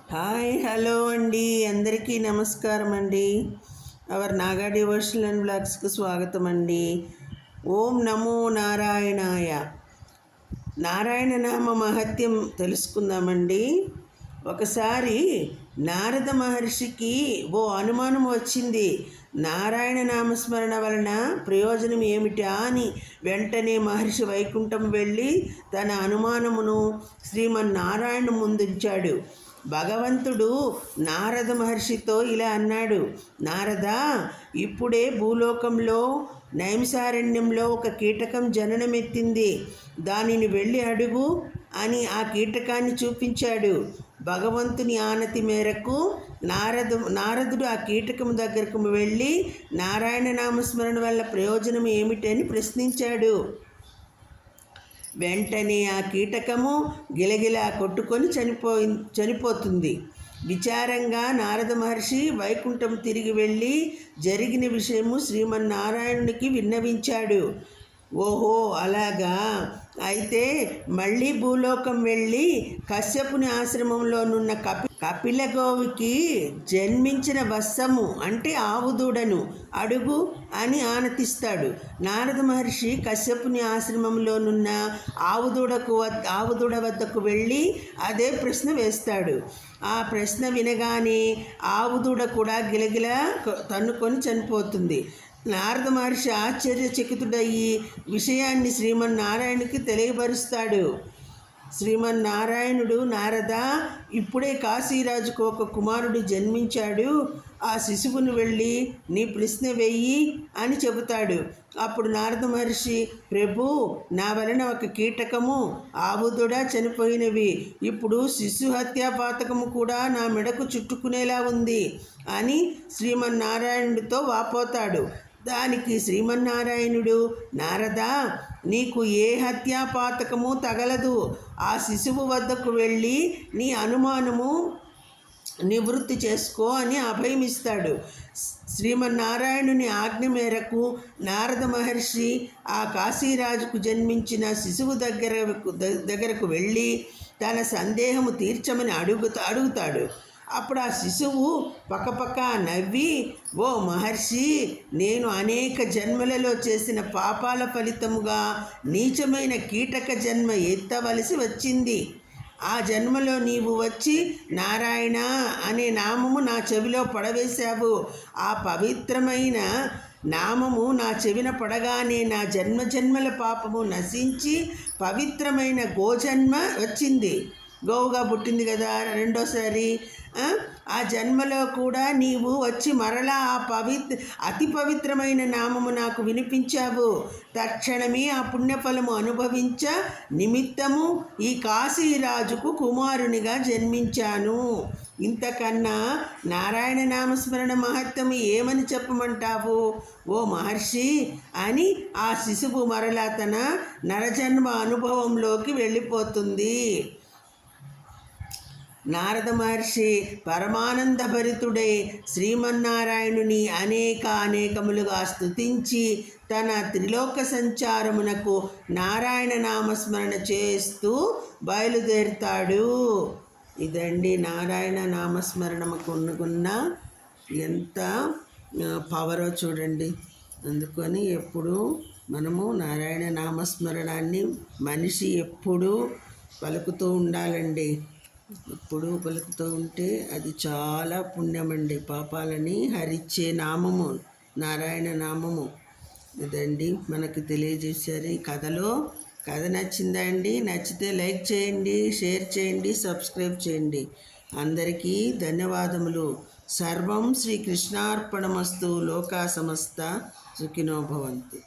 Hi hello అండి, అందరికీ నమస్కారం అండి. అవర్ నాగా డివోషనల్ అండ్ బ్లాగ్స్కు స్వాగతం అండి. ఓం నమో నారాయణాయ. నారాయణ నామ మహత్యం తెలుసుకుందామండి. ఒకసారి నారద మహర్షికి ఓ అనుమానం వచ్చింది. నారాయణ నామస్మరణ వలన ప్రయోజనం ఏమిటా అని. వెంటనే మహర్షి వైకుంఠం వెళ్ళి తన అనుమానమును శ్రీమన్నారాయణ ముందుంచాడు. భగవంతుడు నారద మహర్షితో ఇలా అన్నాడు: నారద, ఇప్పుడే భూలోకంలో నైమిసారణ్యంలో ఒక కీటకం జననమెత్తింది. దానిని వెళ్ళి అడుగు అని ఆ కీటకాన్ని చూపించాడు. భగవంతుని ఆనతి మేరకు నారదుడు ఆ కీటకం దగ్గరకు వెళ్ళి నారాయణ నామస్మరణ వల్ల ప్రయోజనం ఏమిటని ప్రశ్నించాడు. వెంటనే ఆ కీటకము గిలగిలా కొట్టుకొని చనిపోతుంది. విచారంగా నారద మహర్షి వైకుంఠం తిరిగి వెళ్ళి జరిగిన విషయము శ్రీమన్నారాయణునికి విన్నవించాడు. ఓహో అలాగా, అయితే మళ్ళీ భూలోకం వెళ్ళి కశ్యపుని ఆశ్రమంలోనున్న కపిలగోవికి జన్మించిన వత్సము అంటే ఆవుదూడను అడుగు అని ఆనతిస్తాడు. నారద మహర్షి కశ్యపుని ఆశ్రమంలోనున్న ఆవుదూడ వద్దకు వెళ్ళి అదే ప్రశ్న వేస్తాడు. ఆ ప్రశ్న వినగానే ఆవుదూడ కూడా గిలగిల తన్నుకొని చనిపోతుంది. నారద మహర్షి ఆశ్చర్యచకితుడయ్యి విషయాన్ని శ్రీమన్నారాయణునికి తెలియపరుస్తాడు. శ్రీమన్నారాయణుడు: నారద, ఇప్పుడే కాశీరాజుకు ఒక కుమారుడు జన్మించాడు. ఆ శిశువును వెళ్ళి నీ ప్రశ్న వెయ్యి అని చెబుతాడు. అప్పుడు నారద మహర్షి: ప్రభు, నా వలన ఒక కీటకము ఆవుదూడ చనిపోయినవి. ఇప్పుడు శిశు హత్యా పాతకము కూడా నా మెడకు చుట్టుకునేలా ఉంది అని శ్రీమన్నారాయణుడితో వాపోతాడు. దానికి శ్రీమన్నారాయణుడు: నారదా, నీకు ఏ హత్యాపాతకము తగలదు. ఆ శిశువు వద్దకు వెళ్ళి నీ అనుమానము నివృత్తి చేసుకో అని అభయమిస్తాడు. శ్రీమన్నారాయణుని ఆజ్ఞ మేరకు నారద మహర్షి ఆ కాశీరాజుకు జన్మించిన శిశువు దగ్గరకు వెళ్ళి తన సందేహము తీర్చమని అడుగుతాడు. అప్పుడు ఆ శిశువు పక్కపక్క నవ్వి: ఓ మహర్షి, నేను అనేక జన్మలలో చేసిన పాపాల ఫలితముగా నీచమైన కీటక జన్మ ఎత్తవలసి వచ్చింది. ఆ జన్మలో నీవు వచ్చి నారాయణ అనే నామము నా చెవిలో పడవేశావు. ఆ పవిత్రమైన నామము నా చెవిన పడగానే నా జన్మల పాపము నశించి పవిత్రమైన గోజన్మ వచ్చింది. గోవుగా పుట్టింది కదా రెండోసారి. ఆ జన్మలో కూడా నీవు వచ్చి మరలా ఆ అతి పవిత్రమైన నామము నాకు వినిపించావు. తక్షణమే ఆ పుణ్యఫలము అనుభవించ నిమిత్తము ఈ కాశీరాజుకు కుమారునిగా జన్మించాను. ఇంతకన్నా నారాయణ నామస్మరణ మహత్యము ఏమని చెప్పమంటావు ఓ మహర్షి అని ఆ శిశువు మరలా తన నరజన్మ అనుభవంలోకి వెళ్ళిపోతుంది. నారద మహర్షి పరమానందభరితుడై శ్రీమన్నారాయణుని అనేకములుగా స్తుతించి తన త్రిలోక సంచారమునకు నారాయణ నామస్మరణ చేస్తూ బయలుదేరుతాడు. ఇదండి నారాయణ నామస్మరణకు ఉన్న ఎంత పవరో చూడండి. అందుకని ఎప్పుడు మనము నారాయణ నామస్మరణాన్ని మనిషి ఎప్పుడూ పలుకుతూ ఉండాలండి. ఎప్పుడు పలుకుతూ ఉంటే అది చాలా పుణ్యమండి. పాపాలని హరించే నామము నారాయణ నామము. ఇదండి మనకు తెలియజేశారు ఈ కథలో. కథ నచ్చిందా అండి? నచ్చితే లైక్ చేయండి, షేర్ చేయండి, సబ్స్క్రైబ్ చేయండి. అందరికీ ధన్యవాదములు. సర్వం శ్రీకృష్ణార్పణమస్తు. లోకా సమస్త సుఖినో భవంతు.